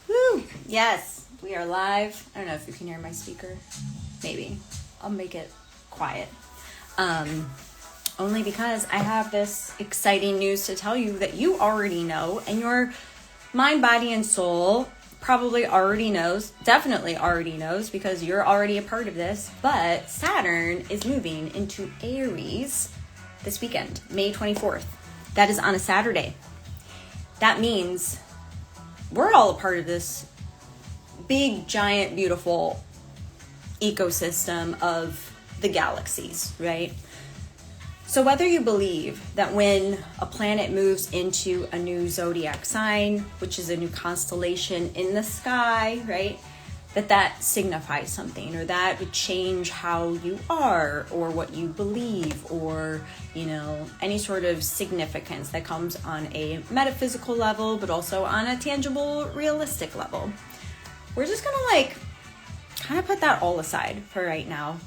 Woo! Yes, we are live. I don't know if you can hear my speaker. Maybe. I'll make it quiet. Only because I have this exciting news to tell you that you already know, and your mind, body, and soul probably already knows, definitely already knows, because you're already a part of this. But Saturn is moving into Aries this weekend, May 24th. That is on a Saturday. That means we're all a part of this big, giant, beautiful ecosystem of the galaxies, right? So whether you believe that when a planet moves into a new zodiac sign, which is a new constellation in the sky, right, that signifies something, or that would change how you are, or what you believe, or, you know, any sort of significance that comes on a metaphysical level, but also on a tangible, realistic level. We're just gonna kind of put that all aside for right now,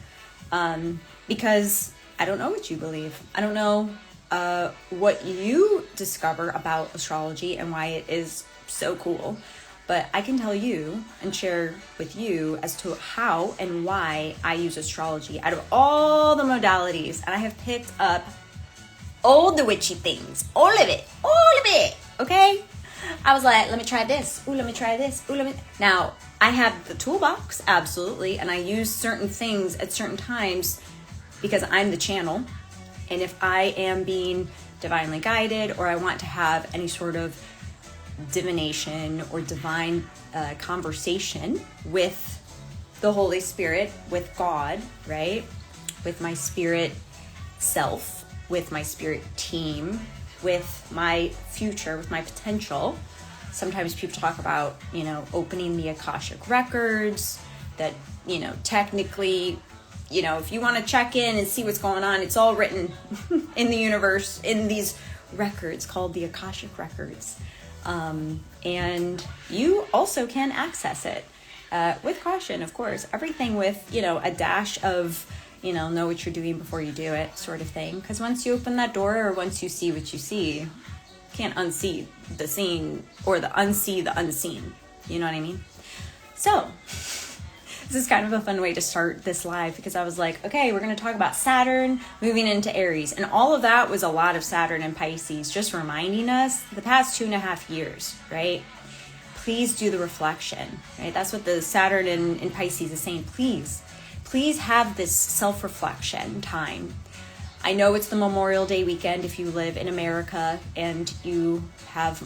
because I don't know what you believe. I don't know what you discover about astrology and why it is so cool. But I can tell you and share with you as to how and why I use astrology out of all the modalities. And I have picked up all the witchy things. All of it. Okay? I was like, let me try this. Ooh, let me try this. Ooh, let me... Now, I have the toolbox, absolutely. And I use certain things at certain times because I'm the channel. And if I am being divinely guided, or I want to have any sort of divination or divine conversation with the Holy Spirit, with God, right? With my spirit self, with my spirit team, with my future, with my potential. Sometimes people talk about, you know, opening the Akashic records, that, you know, technically, you know, if you want to check in and see what's going on, it's all written in the universe in these records called the Akashic records. And you also can access it with caution, of course. Everything with, you know, a dash of, you know what you're doing before you do it sort of thing. Because once you open that door, or once you see what you see, you can't unsee the scene, or unsee the unseen. You know what I mean? So this is kind of a fun way to start this live, because I was like, okay, we're going to talk about Saturn moving into Aries. And all of that was a lot of Saturn and Pisces, just reminding us the past 2.5 years, right? Please do the reflection, right? That's what the Saturn in Pisces is saying. Please have this self-reflection time. I know it's the Memorial Day weekend if you live in America, and you have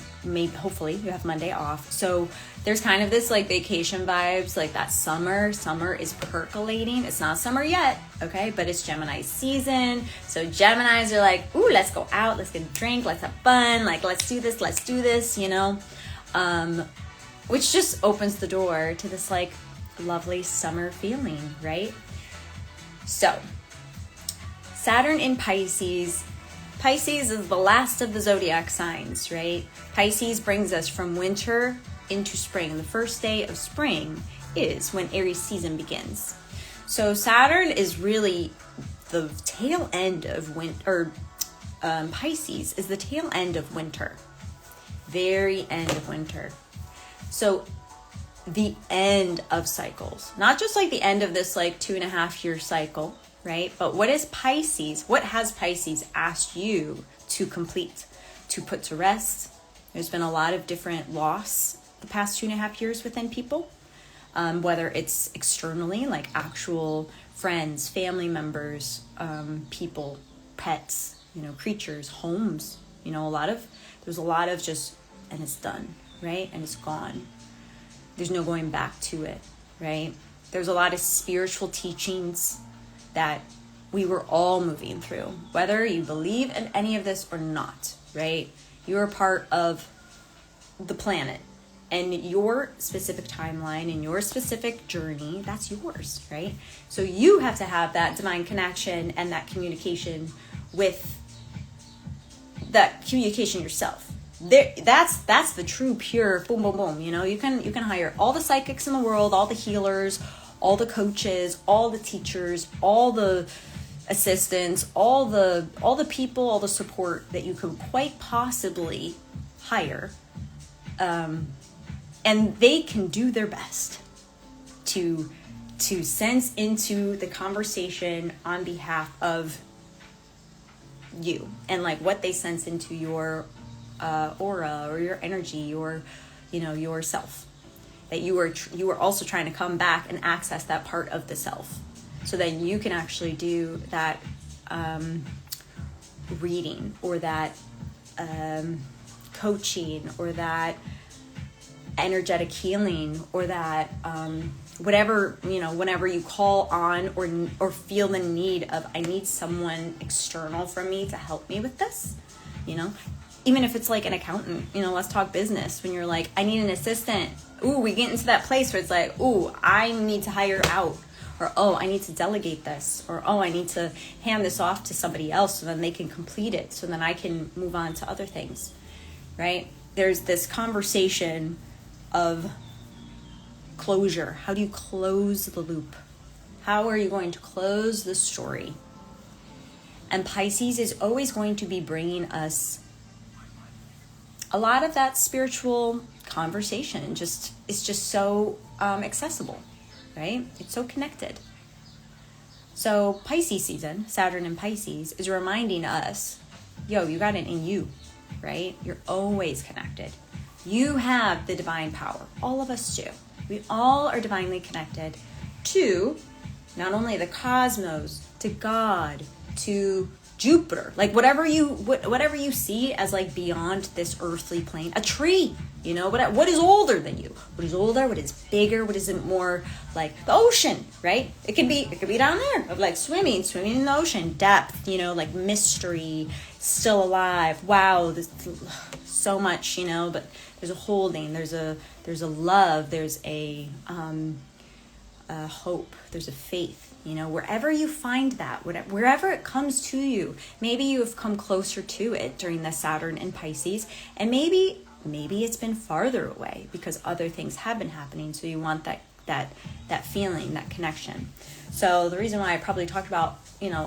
hopefully you have Monday off. So there's kind of this vacation vibes, like that summer is percolating. It's not summer yet, okay, but it's Gemini season. So Geminis are like, ooh, let's go out, let's get a drink, let's have fun, let's do this, you know, which just opens the door to this lovely summer feeling, right? So Saturn in Pisces. Pisces is the last of the zodiac signs, right? Pisces brings us from winter into spring. The first day of spring is when Aries season begins. So Saturn is really the tail end of winter. Pisces is the tail end of winter. Very end of winter. So the end of cycles. Not just the end of this 2.5 year cycle, right? But what is Pisces? What has Pisces asked you to complete, to put to rest? There's been a lot of different loss the past 2.5 years within people, whether it's externally, like actual friends, family members, people, pets, creatures, homes, there's a lot of just, and it's done, right? And it's gone. There's no going back to it, right? There's a lot of spiritual teachings that we were all moving through, whether you believe in any of this or not, right? You're a part of the planet, and your specific timeline and your specific journey, that's yours, right? So you have to have that divine connection and that communication yourself. That's the true pure boom boom boom. You can hire all the psychics in the world, all the healers, all the coaches, all the teachers, all the assistants, all the people, all the support that you could quite possibly higher. And they can do their best to sense into the conversation on behalf of you, and like what they sense into your aura or your energy, or yourself, that you are also trying to come back and access that part of the self, so that you can actually do that reading, or that coaching, or that energetic healing, or that whatever, whenever you call on or feel the need of, I need someone external from me to help me with this, even if it's like an accountant, let's talk business. When you're like, I need an assistant. Ooh, we get into that place where it's like, ooh, I need to hire out, or, oh, I need to delegate this, or, oh, I need to hand this off to somebody else so then they can complete it, so then I can move on to other things, right? There's this conversation of closure. How do you close the loop? How are you going to close the story? And Pisces is always going to be bringing us a lot of that spiritual conversation. It's just so accessible, right? It's so connected. So Pisces season, Saturn in Pisces, is reminding us, yo, you got it in you, right? You're always connected. You have the divine power. All of us do. We all are divinely connected to not only the cosmos, to God, to Jupiter, like whatever you see as like beyond this earthly plane. A tree, what is older than you? What is older? What is bigger? What is more like the ocean, right? It could be down there, of like swimming in the ocean, depth, like mystery, still alive. Wow, this so much, but there's a holding, there's a love, there's a hope, there's a faith, wherever you find that, wherever it comes to you. Maybe you have come closer to it during the Saturn in Pisces, and maybe it's been farther away because other things have been happening, so you want that feeling, that connection. So the reason why I probably talked about,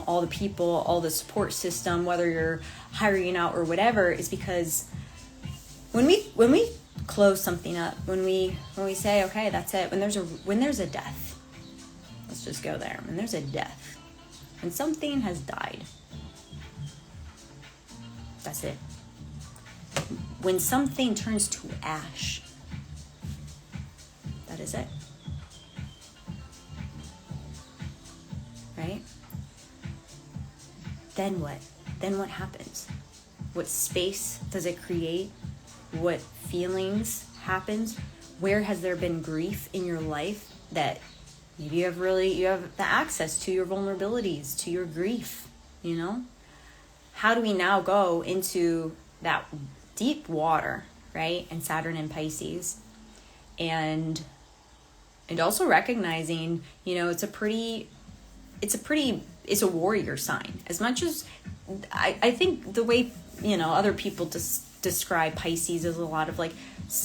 all the people, all the support system, whether you're hiring out or whatever, is because when we close something up, when we say, okay, that's it, when there's a death, let's just go there. When there's a death, when something has died, that's it. When something turns to ash, that is it. Right? Then what? Then what happens? What space does it create? What feelings happens? Where has there been grief in your life that maybe you have the access to your vulnerabilities, to your grief, How do we now go into that deep water, right? And Saturn in Pisces, and also recognizing, it's a warrior sign. As much as I think the way, other people describe Pisces as a lot of like,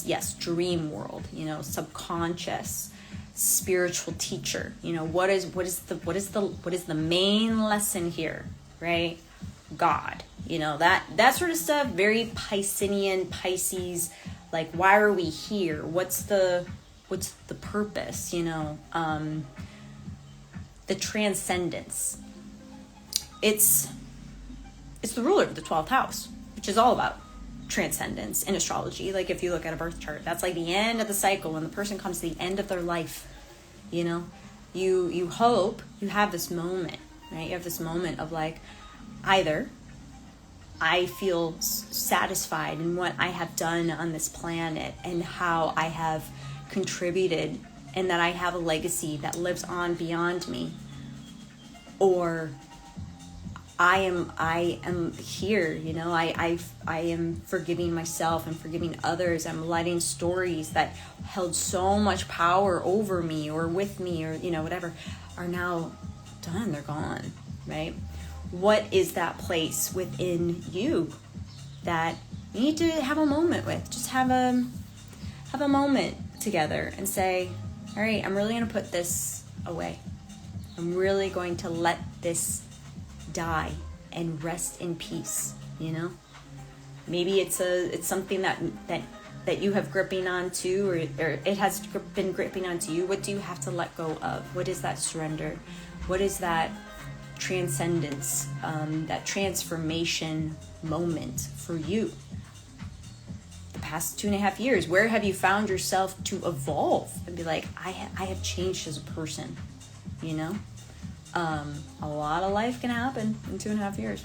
yes, dream world, subconscious, spiritual teacher. What is the main lesson here, right? God, that sort of stuff. Very Piscean, Pisces, like, why are we here? What's the purpose? The transcendence. It's the ruler of the 12th house, which is all about transcendence in astrology. Like, if you look at a birth chart, that's like the end of the cycle, when the person comes to the end of their life. You hope you have this moment, right? You have this moment of like, either I feel satisfied in what I have done on this planet and how I have contributed, and that I have a legacy that lives on beyond me, or I am here, I am forgiving myself and forgiving others. I'm letting stories that held so much power over me or with me or, whatever, are now done. They're gone, right? What is that place within you that you need to have a moment with? Just have a moment together and say, all right, I'm really going to put this away. I'm really going to let this die and rest in peace, Maybe it's something that you have gripping onto, or it has been gripping onto you. What do you have to let go of? What is that surrender? What is that transcendence, that transformation moment for you? The past 2.5 years, where have you found yourself to evolve and be like, I have changed as a person, you know? A lot of life can happen in 2.5 years.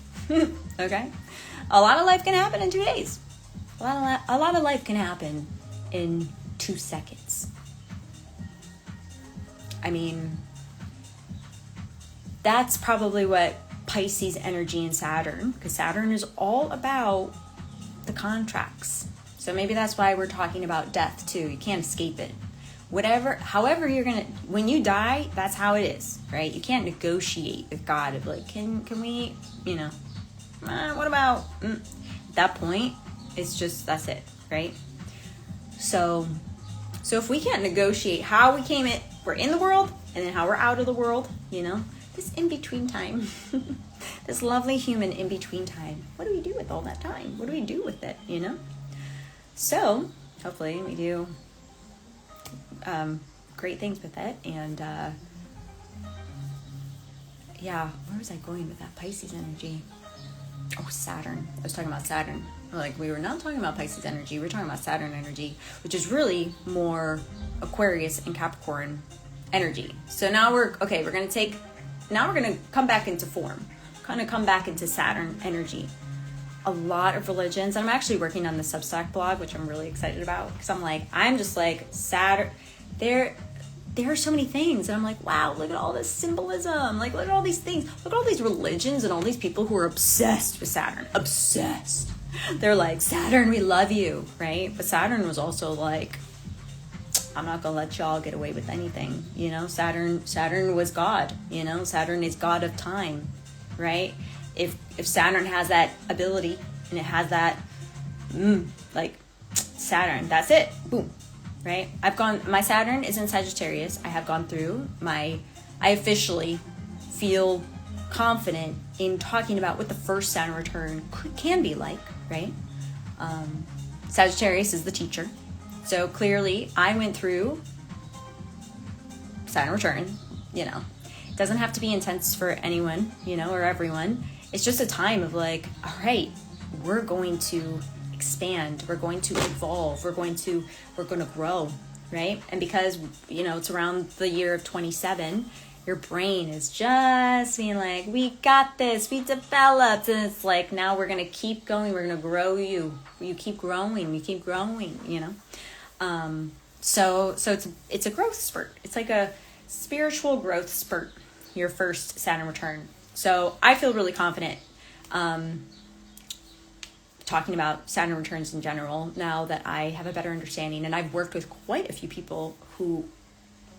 Okay? A lot of life can happen in 2 days. A lot of life can happen in 2 seconds. I mean, that's probably what Pisces energy and Saturn, because Saturn is all about the contracts. So maybe that's why we're talking about death too. You can't escape it. However you're gonna, when you die, that's how it is, right? You can't negotiate with God of like, can we, what about, at that point, it's just, that's it, right? So if we can't negotiate how we're in the world, and then how we're out of the world, this in-between time, this lovely human in-between time, what do we do with all that time? What do we do with it, So, hopefully we do great things with it. And, where was I going with that Pisces energy? Oh, Saturn. I was talking about Saturn. Like, we were not talking about Pisces energy. We're talking about Saturn energy, which is really more Aquarius and Capricorn energy. So now we're going to come back into form, kind of come back into Saturn energy. A lot of religions, and I'm actually working on the Substack blog, which I'm really excited about, because I'm just like, Saturn, there are so many things, and I'm like, wow, look at all this symbolism, like, look at all these things, look at all these religions and all these people who are obsessed with Saturn, obsessed. They're like, Saturn, we love you, right? But Saturn was also like, I'm not gonna let y'all get away with anything, Saturn was God, Saturn is God of time, right? If Saturn has that ability, and it has that, Saturn, that's it, boom, right? My Saturn is in Sagittarius. I have gone through I officially feel confident in talking about what the first Saturn return can be like, right? Sagittarius is the teacher. So clearly I went through Saturn return, It doesn't have to be intense for anyone, or everyone. It's just a time of like, all right, we're going to expand, we're going to evolve, we're going to grow, right? And because, it's around the year of 27, your brain is just being like, we got this, we developed, and it's like, now we're going to keep going, we're going to grow you. You keep growing, So it's a growth spurt. It's like a spiritual growth spurt, your first Saturn return. So I feel really confident talking about Saturn returns in general now that I have a better understanding, and I've worked with quite a few people who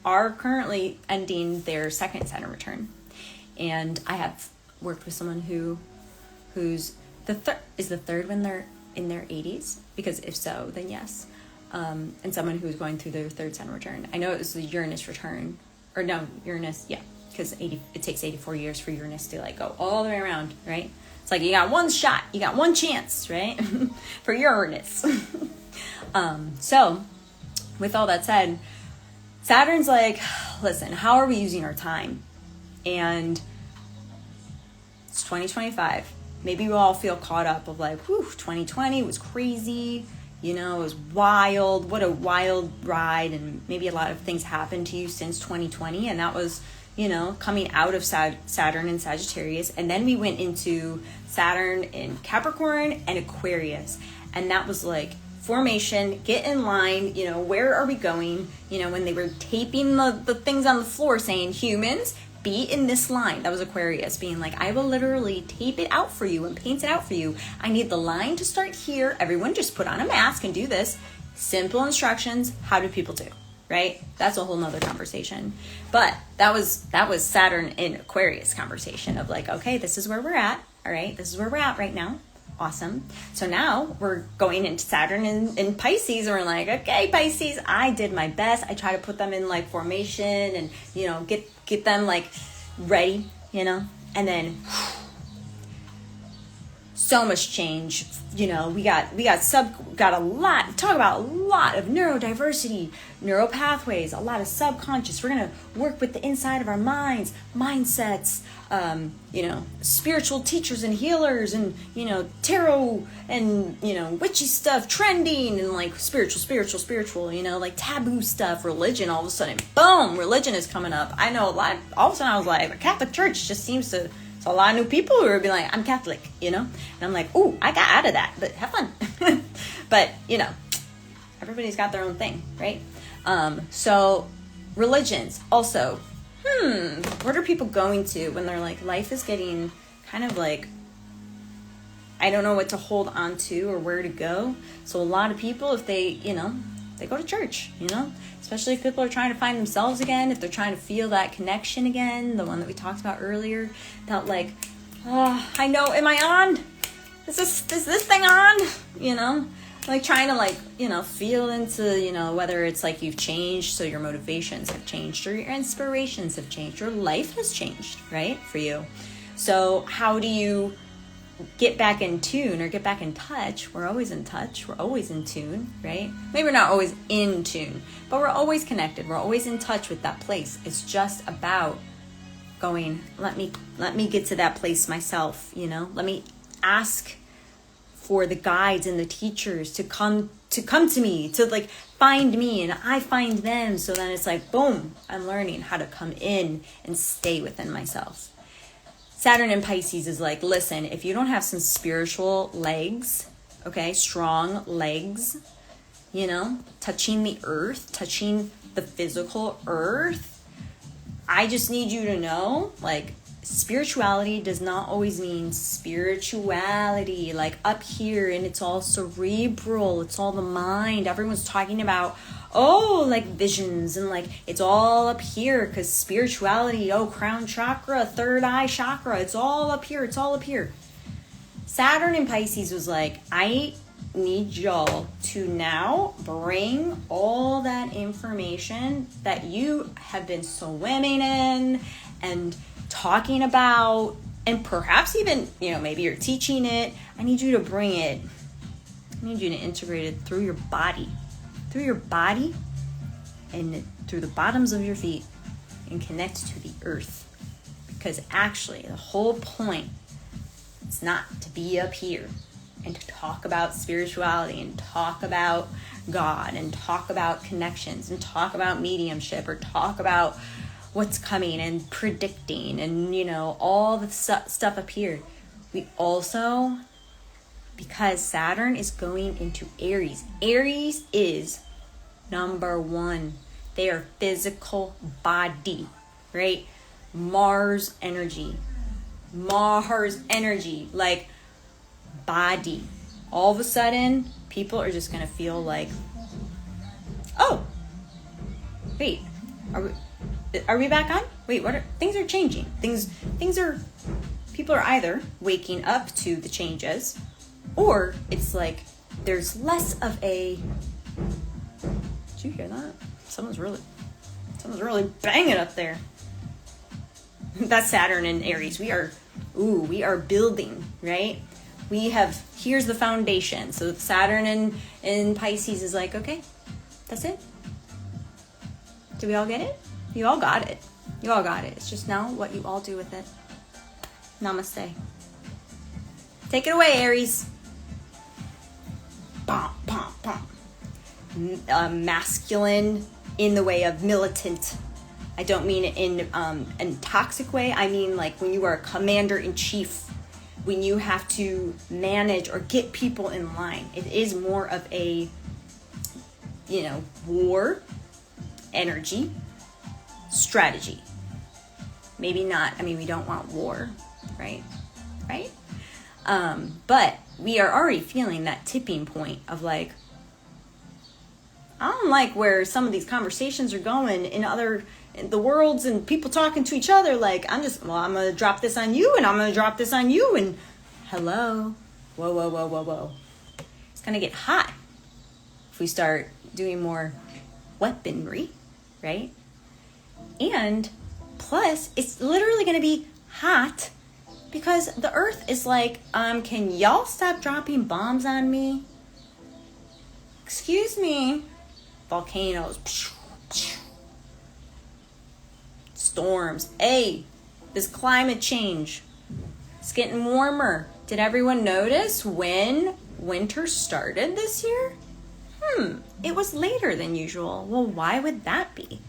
are currently ending their second Saturn return. And I have worked with someone who's the third when they're in their 80s, because if so, then yes. And someone who's going through their third Saturn return. I know it was the Uranus return, or no, Uranus, yeah, because it takes 84 years for Uranus to like go all the way around, right? It's like you got one shot, you got one chance, right? For Uranus. So with all that said, Saturn's like, listen, how are we using our time? And it's 2025. Maybe we all feel caught up of like, whew, 2020 was crazy. It was wild. What a wild ride. And maybe a lot of things happened to you since 2020. And that was, coming out of Saturn and Sagittarius. And then we went into Saturn in Capricorn and Aquarius. And that was like formation, get in line, where are we going? When they were taping the things on the floor saying humans, be in this line. That was Aquarius being like, I will literally tape it out for you and paint it out for you. I need the line to start here. Everyone just put on a mask and do this. Simple instructions. How do people do? Right? That's a whole nother conversation. But that was Saturn in Aquarius conversation of like, okay, this is where we're at. All right. This is where we're at right now. Awesome. So now we're going into Saturn in Pisces, and we're like, okay, Pisces, I did my best. I try to put them in like formation and, get them like ready, and then so much change. We got a lot, talk about a lot of neurodiversity, neural pathways, a lot of subconscious. We're going to work with the inside of our minds, mindsets, spiritual teachers and healers, and, tarot and, witchy stuff trending, and like spiritual, like taboo stuff, religion. All of a sudden, boom, religion is coming up. I know a lot. All of a sudden I was like, the Catholic Church just seems to, a lot of new people who are being like, I'm Catholic, and I'm like, ooh, I got out of that, but have fun. But everybody's got their own thing, right? So religions also, what are people going to when they're like, life is getting kind of like, I don't know what to hold on to or where to go. So a lot of people, if they go to church, especially if people are trying to find themselves again, if they're trying to feel that connection again, the one that we talked about earlier, that like, I know, am I on? Is this thing on? Like trying to like, feel into, whether it's like you've changed, so your motivations have changed, or your inspirations have changed, your life has changed, right, for you. So how do you get back in tune or get back in touch? We're always in touch. We're always in tune, right? Maybe we're not always in tune, but we're always connected. We're always in touch with that place. It's just about going, let me get to that place myself, let me ask for the guides and the teachers to come to me, to like find me, and I find them. So then it's like, boom, I'm learning how to come in and stay within myself. Saturn in Pisces is like, listen, if you don't have some spiritual legs, okay, strong legs, touching the earth, touching the physical earth, I just need you to know, like, spirituality does not always mean spirituality, like up here, and it's all cerebral, it's all the mind. Everyone's talking about, like visions, and like it's all up here, because spirituality, crown chakra, third eye chakra, it's all up here. Saturn in Pisces was like, I need y'all to now bring all that information that you have been swimming in and talking about, and perhaps even, maybe you're teaching it. I need you to bring it. I need you to integrate it through your body and through the bottoms of your feet, and connect to the earth. Because actually, the whole point is not to be up here and to talk about spirituality and talk about God and talk about connections and talk about mediumship or talk about what's coming and predicting and, all the stuff up here. We also, because Saturn is going into Aries. Aries is number one. They are physical body, right? Mars energy, like body. All of a sudden, people are just going to feel like, oh, wait, are we back on? Wait, things are changing. People are either waking up to the changes, or it's like there's less of a, did you hear that? Someone's really banging up there. That's Saturn in Aries. We are building, right? Here's the foundation. So Saturn in Pisces is like, okay, that's it. Do we all get it? You all got it. It's just now what you all do with it. Namaste. Take it away, Aries. Bom, bom, bom. Masculine in the way of militant. I don't mean it in a toxic way. I mean like when you are a commander-in-chief, when you have to manage or get people in line. It is more of a, war energy strategy. Maybe not. I mean, we don't want war, right? But we are already feeling that tipping point of like, I don't like where some of these conversations are going in the worlds and people talking to each other. Like, I'm going to drop this on you and I'm going to drop this on you. And hello, whoa. It's going to get hot if we start doing more weaponry, right? And plus, it's literally going to be hot Because the earth is like, can y'all stop dropping bombs on me? Excuse me. Volcanoes. Storms. Hey, this climate change. It's getting warmer. Did everyone notice when winter started this year? It was later than usual. Well, why would that be?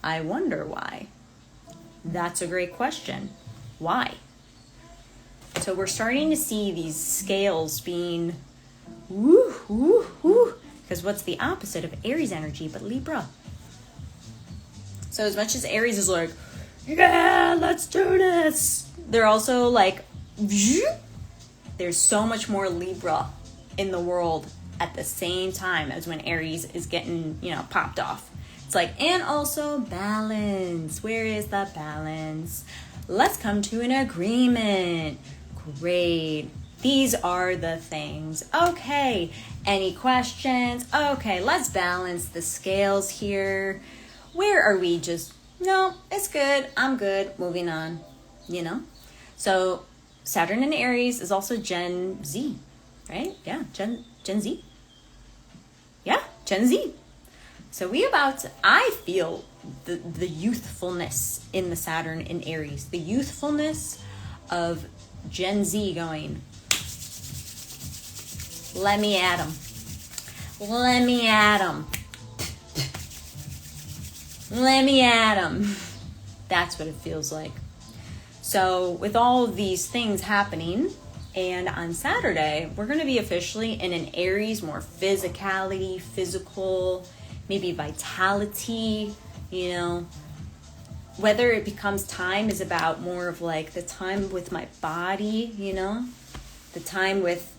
I wonder why. That's a great question. Why? So we're starting to see these scales being woo, woo, woo. Because what's the opposite of Aries energy but Libra? So as much as Aries is like, yeah, let's do this, they're also like, there's so much more Libra in the world at the same time as when Aries is getting, popped off. It's like, and also balance. Where is the balance? Let's come to an agreement. Great. These are the things. Okay. Any questions? Okay, let's balance the scales here. Where are we just, no, it's good. I'm good. Moving on, So Saturn in Aries is also Gen Z, right? Yeah, Gen Z. Yeah, Gen Z. So I feel the youthfulness in the Saturn in Aries, the youthfulness of Gen Z going, let me at 'em. Let me at 'em. Let me at 'em. That's what it feels like. So with all of these things happening, and on Saturday, we're going to be officially in an Aries, more physicality, physical, maybe vitality, whether it becomes time is about more of like the time with my body, the time with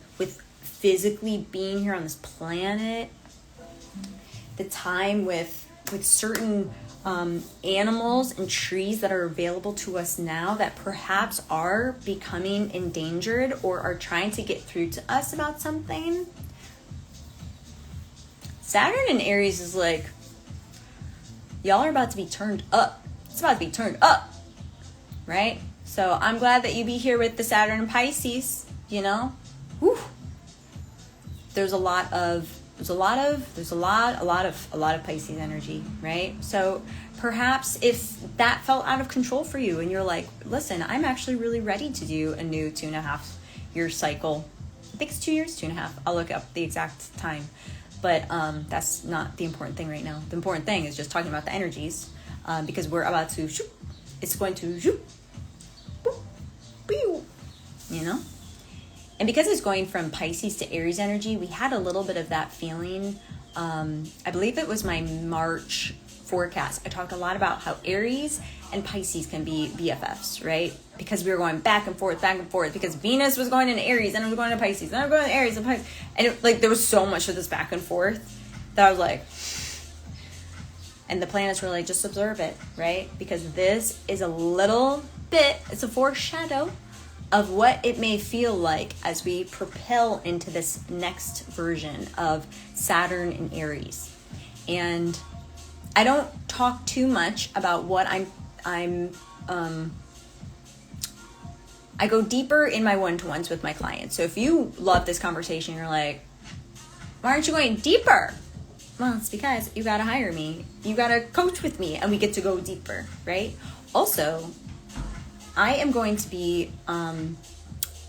physically being here on this planet, the time with certain animals and trees that are available to us now that perhaps are becoming endangered or are trying to get through to us about something. Saturn in Aries is like, y'all are about to be turned up. It's about to be turned up, right? So I'm glad that you be here with the Saturn and Pisces, Whew. There's a lot of Pisces energy, right? So perhaps if that felt out of control for you and you're like, listen, I'm actually really ready to do a new 2.5 year cycle. I think it's 2 years, 2.5. I'll look up the exact time. But that's not the important thing right now. The important thing is just talking about the energies because we're about to, it's going to, And because it's going from Pisces to Aries energy, we had a little bit of that feeling. I believe it was my March forecast. I talked a lot about how Aries and Pisces can be BFFs, right? Because we were going back and forth, because Venus was going into Aries, and it was going to Pisces, and I was going to Aries and Pisces. And there was so much of this back and forth that I was like, and the planets were like, just observe it, right? Because this is a little bit, it's a foreshadow of what it may feel like as we propel into this next version of Saturn in Aries. And I don't talk too much about what I go deeper in my one-to-ones with my clients. So if you love this conversation, you're like, why aren't you going deeper? Well, it's because you got to hire me. You got to coach with me and we get to go deeper, right? Also, I am going to be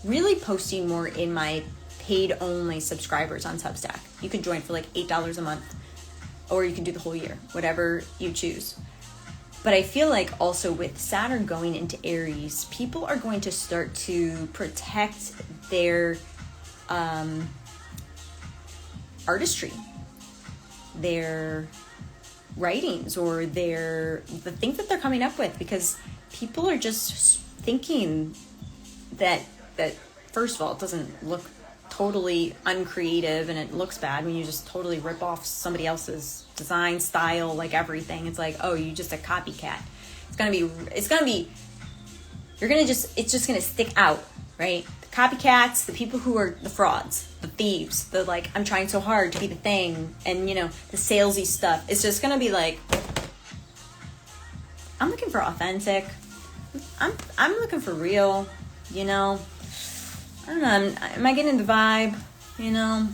really posting more in my paid-only subscribers on Substack. You can join for like $8 a month, or you can do the whole year, whatever you choose. But I feel like also with Saturn going into Aries, people are going to start to protect their artistry, their writings, or the things that they're coming up with, because people are just thinking that first of all, it doesn't look totally uncreative and it looks bad when you just totally rip off somebody else's design style, like everything. It's like, oh, you just a copycat. It's just gonna stick out, right? The copycats, the people who are the frauds, the thieves, the like, I'm trying so hard to be the thing, and the salesy stuff. It's just gonna be like, I'm looking for authentic. I'm looking for real, you know. I don't know, am I getting the vibe, you know?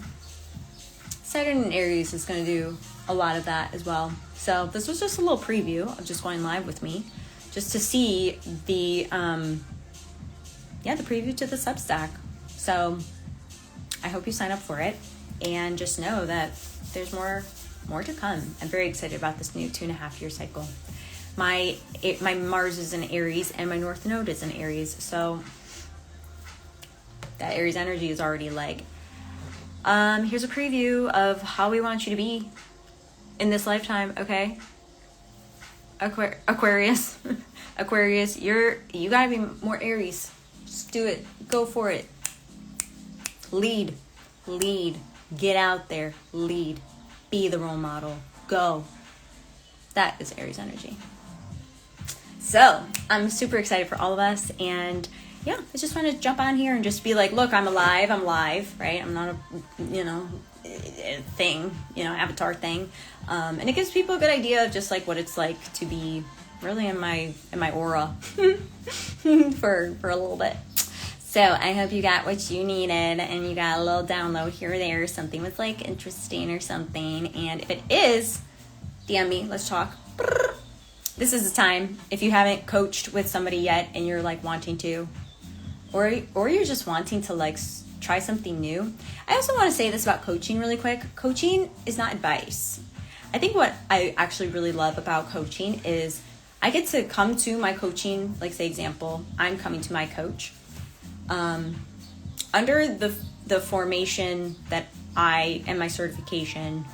Saturn and Aries is going to do a lot of that as well. So this was just a little preview of just going live with me, just to see the preview to the Substack. So I hope you sign up for it, and just know that there's more to come. I'm very excited about this new 2.5-year cycle. My Mars is in Aries and my North Node is in Aries, so that Aries energy is already like, here's a preview of how we want you to be in this lifetime, okay? Aquarius. Aquarius, you gotta be more Aries. Just do it. Go for it. Lead. Get out there. Lead. Be the role model. Go. That is Aries energy. So I'm super excited for all of us, and yeah, I just want to jump on here and just be like, look, I'm alive, right? I'm not a thing, avatar thing. And it gives people a good idea of just like what it's like to be really in my aura for a little bit. So I hope you got what you needed and you got a little download here or there, something was like interesting or something. And if it is, DM me, let's talk. This is the time. If you haven't coached with somebody yet and you're like wanting to, or you're just wanting to like try something new. I also want to say this about coaching really quick. Coaching is not advice. I think what I actually really love about coaching is I get to come to my coaching, like say example, I'm coming to my coach. Under the formation that I and my certification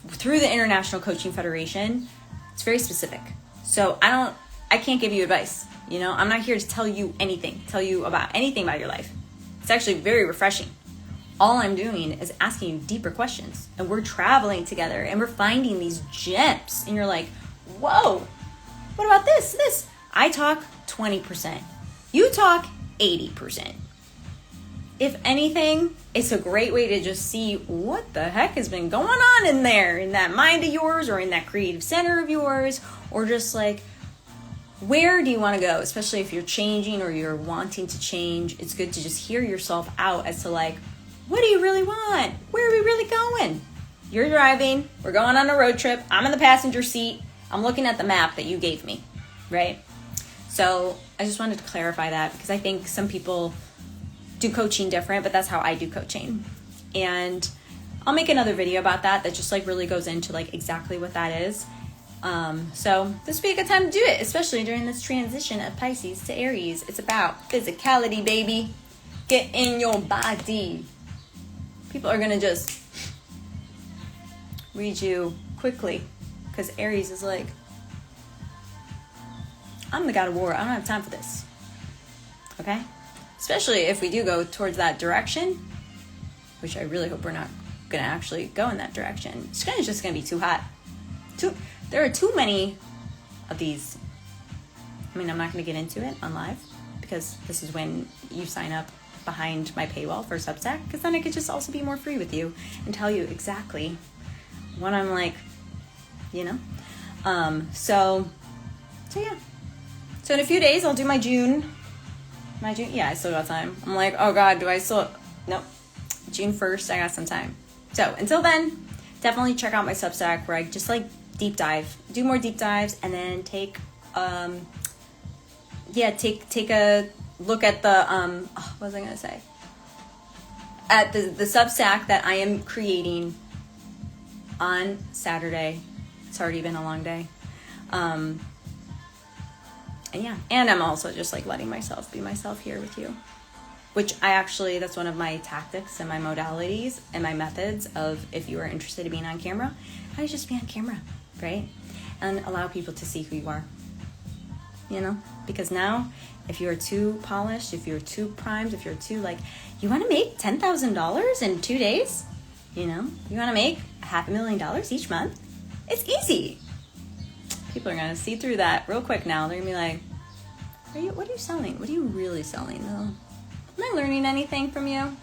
through the International Coaching Federation, it's very specific. So I can't give you advice. I'm not here to tell you about anything about your life. It's actually very refreshing. All I'm doing is asking you deeper questions, and we're traveling together and we're finding these gems, and you're like, whoa, what about this? I talk 20%. You talk 80%. If anything, it's a great way to just see what the heck has been going on in there, in that mind of yours or in that creative center of yours, or just like, where do you want to go? Especially if you're changing or you're wanting to change, it's good to just hear yourself out as to like, what do you really want? Where are we really going? You're driving, we're going on a road trip, I'm in the passenger seat, I'm looking at the map that you gave me, right? So I just wanted to clarify that because I think some people do coaching different, but that's how I do coaching. And I'll make another video about that just like really goes into like exactly what that is. So this would be a good time to do it, especially during this transition of Pisces to Aries. It's about physicality, baby. Get in your body. People are going to just read you quickly because Aries is like, I'm the god of war. I don't have time for this. Okay? Especially if we do go towards that direction, which I really hope we're not going to actually go in that direction. It's just going to be too hot. There are too many of these. I mean, I'm not going to get into it on live because this is when you sign up behind my paywall for Substack, because then I could just also be more free with you and tell you exactly what I'm like, So yeah. So in a few days, I'll do my June. Yeah, I still got time. I'm like, oh God, nope. June 1st, I got some time. So until then, definitely check out my Substack where I just like do more deep dives, and then take a look at the, what was I going to say? At the Substack that I am creating on Saturday. It's already been a long day. And I'm also just like letting myself be myself here with you, which that's one of my tactics and my modalities and my methods of, if you are interested in being on camera, I just be on camera, right? And allow people to see who you are, because now if you're too polished, if you're too primed, if you're too like, you want to make $10,000 in 2 days, you want to make $500,000 each month, it's easy. People are going to see through that real quick now. They're going to be like, what are you selling? What are you really selling though? Am I learning anything from you?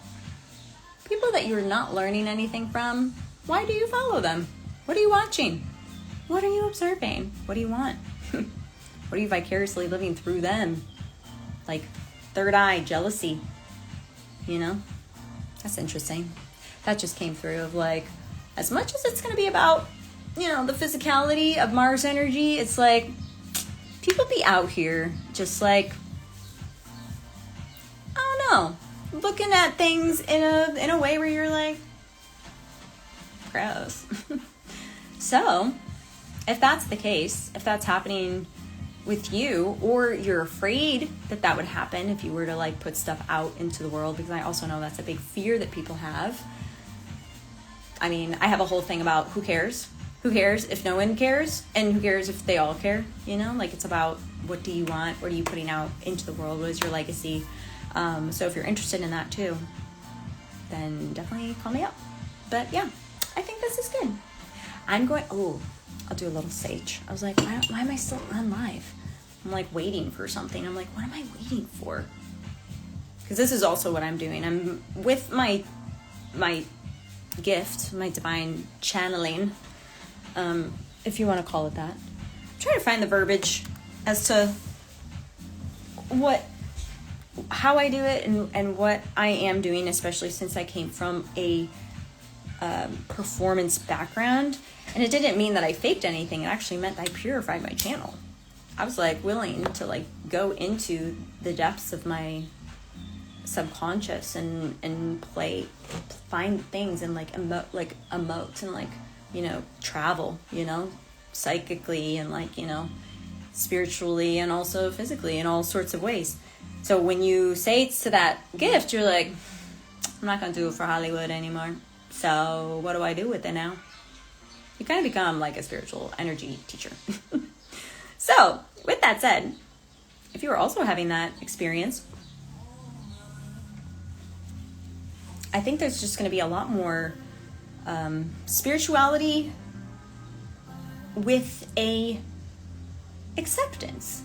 People that you're not learning anything from, why do you follow them? What are you watching? What are you observing? What do you want? What are you vicariously living through them? Like third eye, jealousy, you know? That's interesting. That just came through of like, as much as it's going to be about, you know, the physicality of Mars energy, it's like, people be out here just like, I don't know, looking at things in a way where you're like, gross. So, if that's the case, if that's happening with you, or you're afraid that that would happen if you were to like put stuff out into the world, because I also know that's a big fear that people have. I mean, I have a whole thing about who cares? Who cares if no one cares? And who cares if they all care? You know, like it's about what do you want? What are you putting out into the world? What is your legacy? So if you're interested in that too, then definitely call me up. But yeah, I think this is good. I'll do a little sage. I was like, why am I still on live? I'm like waiting for something. I'm like, what am I waiting for? Because this is also what I'm doing. I'm with my gift, my divine channeling, if you want to call it that. I'm trying to find the verbiage as to how I do it and what I am doing, especially since I came from a performance background. And it didn't mean that I faked anything. It actually meant I purified my channel. I was like willing to like go into the depths of my subconscious and find things and like emote and like, you know, travel, you know, psychically and like, you know, spiritually and also physically in all sorts of ways. So when you say it's to that gift, you're like, I'm not going to do it for Hollywood anymore. So what do I do with it now? You kind of become like a spiritual energy teacher. So with that said, if you are also having that experience, I think there's just going to be a lot more spirituality with a acceptance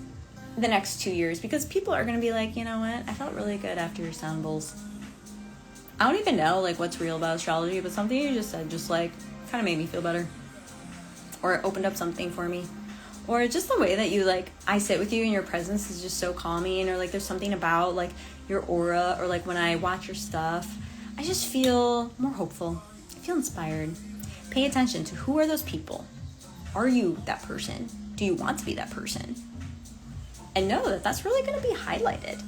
the next 2 years, because people are going to be like, you know what, I felt really good after your sound bowls. I don't even know like what's real about astrology, but something you just said just like kind of made me feel better, or it opened up something for me, or just the way that you like, I sit with you and your presence is just so calming, or like there's something about like your aura, or like when I watch your stuff, I just feel more hopeful. I feel inspired. Pay attention to who are those people. Are you that person? Do you want to be that person? And know that that's really going to be highlighted.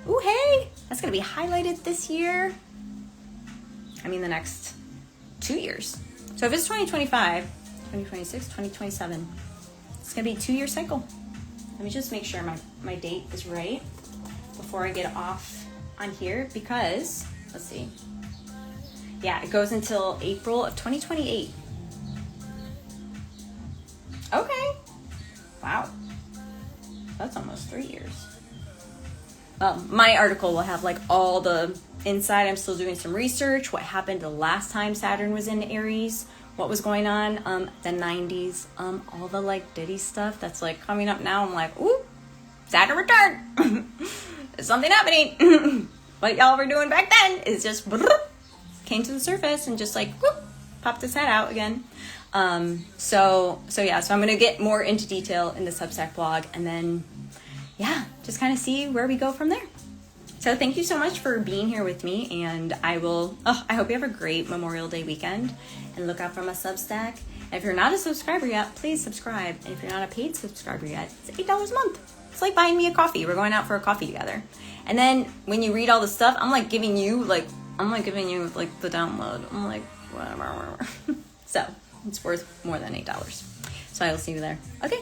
Ooh, hey, that's going to be highlighted this year. I mean, the next 2 years. So if it's 2025, 2026, 2027, it's going to be a 2-year cycle. Let me just make sure my date is right before I get off on here, because, let's see. Yeah, it goes until April of 2028. Okay. Wow. That's almost 3 years. My article will have like all the inside. I'm still doing some research. What happened the last time Saturn was in Aries? What was going on? The 90s. All the like Diddy stuff that's like coming up now. I'm like, ooh, Saturn return. There's something happening. What y'all were doing back then is just came to the surface and just like whoop, popped its head out again. So I'm going to get more into detail in the Substack blog, and then, yeah, just kind of see where we go from there. So thank you so much for being here with me, and I hope you have a great Memorial Day weekend, and look out for my Substack. And if you're not a subscriber yet, please subscribe. And if you're not a paid subscriber yet, it's $8 a month. It's like buying me a coffee. We're going out for a coffee together. And then when you read all the stuff, I'm like giving you the download. I'm like, whatever. So it's worth more than $8. So I will see you there. Okay.